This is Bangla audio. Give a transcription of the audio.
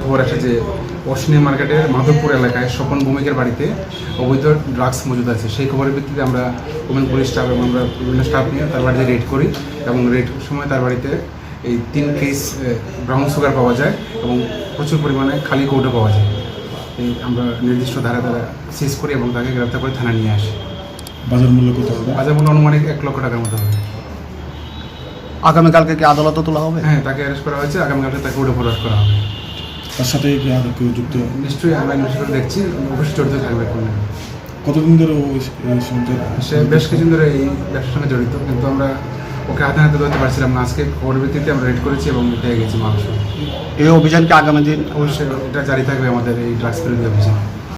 খবর আসে যে অশ্বিনী মার্কেটের মাধবপুর এলাকায় স্বপন ভৌমিকের বাড়িতে অবৈধ ড্রাগস মজুদ আছে। সেই খবরের ভিত্তিতে আমরা ওমেন পুলিশ স্টাফ এবং আমরা বিভিন্ন স্টাফ নিয়ে তার বাড়িতে রেড করি এবং রেড সময় তার বাড়িতে এই 3 কেস ব্রাউন সুগার পাওয়া যায় এবং প্রচুর পরিমাণে খালি কৌটো পাওয়া যায়। এই আমরা নির্দিষ্ট ধারা সিজ করি এবং তাকে গ্রেপ্তার করে থানা নিয়ে আসি। বাজার মূল্য কত হবে? বাজার মূল্য অনুমানিক 1 লক্ষ টাকার মতো হবে। আগামীকালকে কি আদালতে তোলা হবে? হ্যাঁ, তাকে অ্যারেস্ট করা হয়েছে। আগামীকালকে তাকে কোর্টে ফরওয়ার্ড করা হবে। তার সাথে কি আর কেউ যুক্ত? নিশ্চয়ই আমরা ইনভেস্টিগেশন দেখছি, অবশ্যই জড়িত থাকবে। কতদিন ধরে সে বেশ কিছুদিন ধরে এই ব্যবসার সঙ্গে জড়িত, কিন্তু আমরা ওকে হাতে হাতে ধরতে পারছিলাম না। আজকে খবরের ভিত্তিতে আমরা রেড করেছি এবং পেয়ে গেছি মাংস। এই অভিযানকে আগামী দিন অবশ্যই এটা জারি থাকবে আমাদের এই ড্রাগস বিরোধী অভিযান।